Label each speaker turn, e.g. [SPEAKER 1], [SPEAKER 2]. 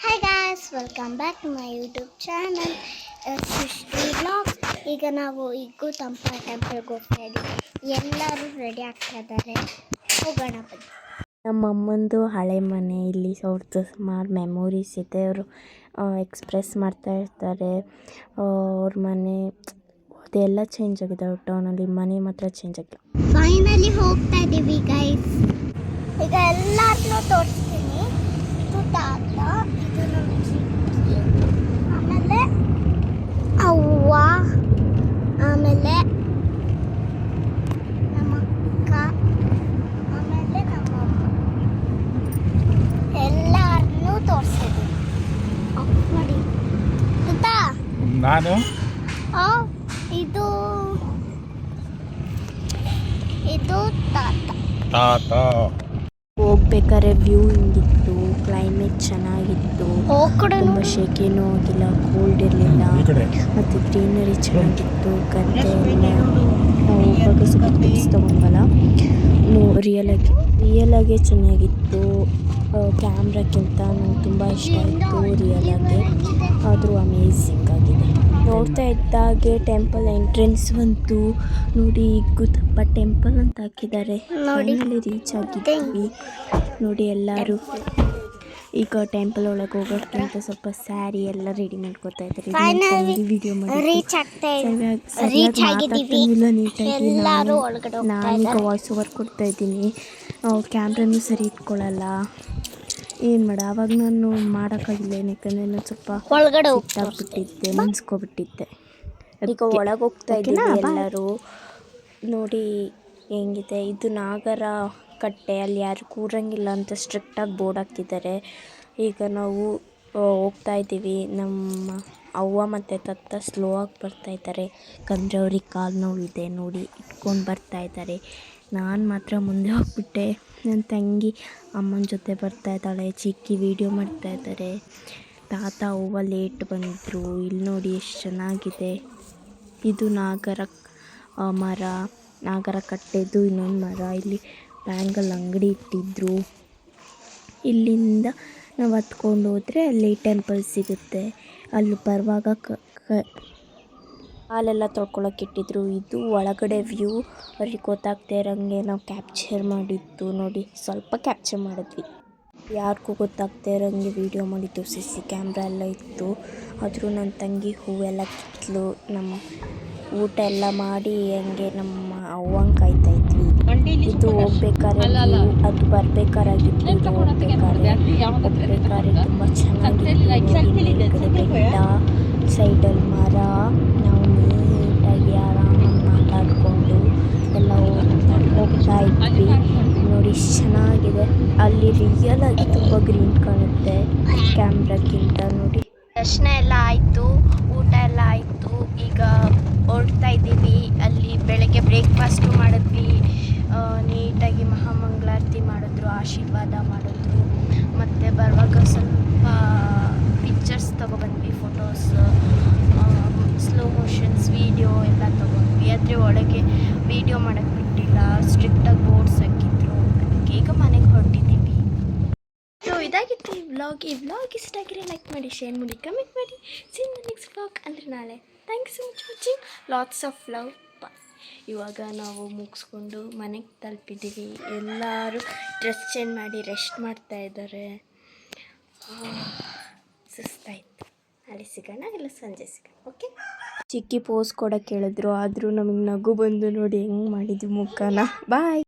[SPEAKER 1] Hi guys, welcome back to my YouTube channel Srishti vlogs. ಈಗ ನಾವು ತಂಪ ಟೆಂಪಲ್ಗೆ ಹೋಗ್ತಾ ಇದ್ದೀವಿ. ಎಲ್ಲರೂ ರೆಡಿ ಆಗ್ತಾ ಇದ್ದಾರೆ. ಹೋಗೋಣ ಬನ್ನಿ.
[SPEAKER 2] ನಮ್ಮ ಅಮ್ಮಂದು ಹಳೆ ಮನೆ ಇಲ್ಲಿ ಅವ್ರದ್ದು ಸುಮಾರು ಮೆಮೊರೀಸ್ ಇದೆ. ಅವರು ಎಕ್ಸ್ಪ್ರೆಸ್ ಮಾಡ್ತಾ ಇರ್ತಾರೆ. ಅವ್ರ ಮನೆ ಅದೆಲ್ಲ ಚೇಂಜ್ ಆಗಿದೆ. ಟೌನಲ್ಲಿ ಮನೆ ಮಾತ್ರ ಚೇಂಜ್ ಆಗಿಲ್ಲ.
[SPEAKER 1] ಫೈನಲಿ ಹೋಗ್ತಾ ಇದ್ದೀವಿ ಗೈಸ್. ಈಗ ಎಲ್ಲರನ್ನೂ ತೋರಿಸ್ತೀನಿ. ಇದು ತಾತ, ಇದು ನಮ್ಮ ಚಿಕ್ಕಿ, ಆಮೇಲೆ ಅವ್ವ, ಆಮೇಲೆ ನಮ್ಮ ಅಕ್ಕ, ಆಮೇಲೆ ನಮ್ಮ ಅಮ್ಮ. ಎಲ್ಲರನ್ನೂ ತೋರಿಸಿದ್ವಿ. ನೋಡಿ ಗೊತ್ತಾ
[SPEAKER 3] ನಾನು
[SPEAKER 1] ಇದು ಇದು ತಾತ.
[SPEAKER 2] ಹೋಗ್ಬೇಕಾದ್ರೆ ವ್ಯೂ ಹಿಂಗಿತ್ತು, ಕ್ಲೈಮೇಟ್ ಚೆನ್ನಾಗಿತ್ತು, ತುಂಬ ಶೆಕೆನೂ ಆಗಿಲ್ಲ, ಕೋಲ್ಡ್ ಇರಲಿಲ್ಲ, ಮತ್ತು ಗ್ರೀನರಿ ಚೆನ್ನಾಗಿತ್ತು. ಗದ್ದೆ ಎಲ್ಲ ನಾವು ಹೋಗುವಾಗ ಸ್ವಲ್ಪ ಪಿಕ್ಸ್ ತೊಗೊಂಡ್ವಲ್ಲ, ರಿಯಲಾಗೆ ಚೆನ್ನಾಗಿತ್ತು. ಕ್ಯಾಮ್ರಾಕ್ಕಿಂತ ನಂಗೆ ತುಂಬ ಇಷ್ಟ ಆಯಿತು ರಿಯಲಾಗೆ. ಆದರೂ ಅಮೇಝಿಂಗ್ ಆಗಿದೆ. ನೋಡ್ತಾ ಇದ್ದಾಗೆ ಟೆಂಪಲ್ ಎಂಟ್ರೆನ್ಸ್ ಬಂತು. ನೋಡಿ ಗುತ್ತಪ್ಪ ಟೆಂಪಲ್ ಅಂತ ಹಾಕಿದ್ದಾರೆ. ಫೈನಲಿ ರೀಚ್ ಆಗಿದ್ದೀವಿ. ನೋಡಿ ಎಲ್ಲರೂ ಈಗ ಟೆಂಪಲ್ ಒಳಗೆ ಹೋಗೋಕ್ಕಿಂತ ಸ್ವಲ್ಪ ಸ್ಯಾರಿ ಎಲ್ಲ ರೆಡಿ ಮಾಡ್ಕೊತಾ ಇದ್ದಾರೆ. ವಿಡಿಯೋ ಮಾಡಿ ನೀಟಾಗಿ ನಾನೀಗ ವಾಯ್ಸ್ ಓವರ್ ಕೊಡ್ತಾ ಇದ್ದೀನಿ. ಕ್ಯಾಮ್ರಾನು ಸರಿ ಇಟ್ಕೊಳ್ಳಲ್ಲ. ಏನು ಮಾಡ, ಆವಾಗ ನಾನು ಮಾಡೋಕ್ಕಾಗಿಲ್ಲ. ಏನಕ್ಕಂದರೆ ನಾನು ಸ್ವಲ್ಪ ಸಿಟ್ಟಾಗ್ಬಿಟ್ಟಿದ್ದೆ, ಮುನ್ಸ್ಕೊಬಿಟ್ಟಿದ್ದೆ. ಈಗ ಒಳಗೆ ಹೋಗ್ತಾ ಇದ್ದೀವಿ ಎಲ್ಲರೂ. ನೋಡಿ ಹೆಂಗಿದೆ ಇದು ನಾಗರ ಕಟ್ಟೆ. ಅಲ್ಲಿ ಯಾರು ಕೂರಂಗಿಲ್ಲ ಅಂತ ಸ್ಟ್ರಿಕ್ಟಾಗಿ ಬೋರ್ಡ್ ಹಾಕಿದ್ದಾರೆ. ಈಗ ನಾವು ಹೋಗ್ತಾ ಇದ್ದೀವಿ. ನಮ್ಮ ಅವ್ವ ಮತ್ತು ತಾತ ಸ್ಲೋ ಆಗಿ ಬರ್ತಾಯಿದ್ದಾರೆ. ಯಾಕಂದರೆ ಅವ್ರಿಗೆ ಕಾಲು ನೋವಿದೆ. ನೋಡಿ ಇಟ್ಕೊಂಡು ಬರ್ತಾಯಿದ್ದಾರೆ. ನಾನು ಮಾತ್ರ ಮುಂದೆ ಹೋಗ್ಬಿಟ್ಟೆ. ನನ್ನ ತಂಗಿ ಅಮ್ಮನ ಜೊತೆ ಬರ್ತಾಯಿದ್ದಾಳೆ. ಚಿಕ್ಕಿ ವೀಡಿಯೋ ಮಾಡ್ತಾಯಿದ್ದಾರೆ. ತಾತ ಅವ್ವ ಲೇಟ್ ಬಂದಿದ್ರು. ಇಲ್ಲಿ ನೋಡಿ ಎಷ್ಟು ಚೆನ್ನಾಗಿದೆ. ಇದು ನಾಗರ ಮರ, ನಾಗರ ಕಟ್ಟೆದು ಇನ್ನೊಂದು ಮರ. ಇಲ್ಲಿ ಬ್ಯಾಂಗಲ್ ಅಂಗಡಿ ಇಟ್ಟಿದ್ರು. ಇಲ್ಲಿಂದ ನಾವು ಹತ್ಕೊಂಡು ಹೋದರೆ ಅಲ್ಲಿ ಟೆಂಪಲ್ ಸಿಗುತ್ತೆ. ಅಲ್ಲಿ ಬರುವಾಗ ಕಾಲೆಲ್ಲ ತೊಳ್ಕೊಳಕ್ಕೆ ಇಟ್ಟಿದ್ರು. ಇದು ಒಳಗಡೆ ವ್ಯೂ. ಅವ್ರಿಗೆ ಗೊತ್ತಾಗ್ತಾ ಇರೋಂಗೆ ನಾವು ಕ್ಯಾಪ್ಚರ್ ಮಾಡಿದ್ದು. ನೋಡಿ ಸ್ವಲ್ಪ ಕ್ಯಾಪ್ಚರ್ ಮಾಡಿದ್ವಿ. ಯಾರಿಗೂ ಗೊತ್ತಾಗ್ತಾ ಇರೋಂಗೆ ವೀಡಿಯೋ ಮಾಡಿದ್ದು. CC ಕ್ಯಾಮ್ರಾ ಎಲ್ಲ ಇತ್ತು. ಆದರೂ ನನ್ನ ತಂಗಿ ಹೂವೆಲ್ಲ ಕಿತ್ತಲು. ನಮ್ಮ ಊಟ ಎಲ್ಲ ಮಾಡಿ ಹಂಗೆ ನಮ್ಮ ಅವ್ವಂಗೆ ಕಾಯ್ತಾ ಇದ್ವಿ. ಇದು ಹೋಗ್ಬೇಕಾದ್ರೆ ಅದು ಬರಬೇಕಾರಾಗಿತ್ತು. ಇದು ಹೋಗ್ಬೇಕಾದ್ರೆ ತುಂಬ ಚೆನ್ನಾಗಿತ್ತು. ಬೆಟ್ಟ, ಸೈಡಲ್ಲಿ ಮರ, ನಾವು ನೀಟಾಗಿ ಆರಾಮಾಗಿ ಮಾತಾಡಿಕೊಂಡು ಎಲ್ಲ ಹೋಗ್ತಾ ಇದ್ವಿ. ನೋಡಿ ಚೆನ್ನಾಗಿದೆ. ಅಲ್ಲಿ ರಿಯಲ್ ಆಗಿ ತುಂಬ ಗ್ರೀನ್ ಕಾಣುತ್ತೆ ಕ್ಯಾಮ್ರಾಕ್ಕಿಂತ. ನೋಡಿ ದರ್ಶನ ಎಲ್ಲ ಆಯಿತು, ಊಟ ಎಲ್ಲ ಆಯಿತು. ಈಗ ಹೊರಡ್ತಾ ಇದ್ದೀವಿ. ಅಲ್ಲಿ ಬೆಳಗ್ಗೆ ಬ್ರೇಕ್ಫಾಸ್ಟು ಮಾಡಿದ್ವಿ. ನೀಟಾಗಿ ಮಹಾಮಂಗಳಾರತಿ ಮಾಡಿದ್ರು, ಆಶೀರ್ವಾದ ಮಾಡಿದ್ರು. ಮತ್ತು ಬರುವಾಗ ಸ್ವಲ್ಪ ಪಿಕ್ಚರ್ಸ್ ತೊಗೊಬಂದ್ವಿ, ಫೋಟೋಸ್, ಸ್ಲೋ ಮೋಷನ್ಸ್ ವೀಡಿಯೋ ಎಲ್ಲ ತೊಗೊಂಡ್ವಿ. ಆದರೆ ಒಳಗೆ ವೀಡಿಯೋ ಮಾಡೋಕ್ಕೆ ಬಿಟ್ಟಿಲ್ಲ, ಸ್ಟ್ರಿಕ್ಟಾಗಿ ಬೋರ್ಡ್ಸ್ ಹಾಕಿದ್ರು. ಅದಕ್ಕೆ ಈಗ ಮನೆಗೆ ಹೊರಟಿದ್ದೀವಿ. ಸೊ ಇದಾಗಿತ್ತು ಈ ವ್ಲಾಗ್ ಇಷ್ಟ ಆಗಿರೋ ಲೈಕ್ ಮಾಡಿ, ಶೇರ್ ಮಾಡಿ, ಕಮೆಂಟ್ ಮಾಡಿ. See in the next vlog ಅಂದರೆ ನಾಳೆ. Thanks so much watching. Lots of love. Bye. ಇವಾಗ ನಾವು ಮುಗಿಸ್ಕೊಂಡು ಮನೆಗೆ ತಲುಪಿದ್ದೀವಿ. ಎಲ್ಲರೂ ಡ್ರೆಸ್ ಚೇಂಜ್ ಮಾಡಿ ರೆಸ್ಟ್ ಮಾಡ್ತಾ ಇದ್ದಾರೆ. ಸುಸ್ತಾಯಿತು. ನಾಳೆ ಸಿಗೋಣ, ಇಲ್ಲ ಸಂಜೆ ಸಿಗೋಣ. ಓಕೆ. ಚಿಕ್ಕಿ ಪೋಸ್ ಕೊಡೋಕೆ ಹೇಳಿದ್ರು. ಆದರೂ ನಮಗೆ ನಗು ಬಂದು ನೋಡಿ ಹೆಂಗೆ ಮಾಡಿದ್ವಿ ಮುಖನ. ಬಾಯ್.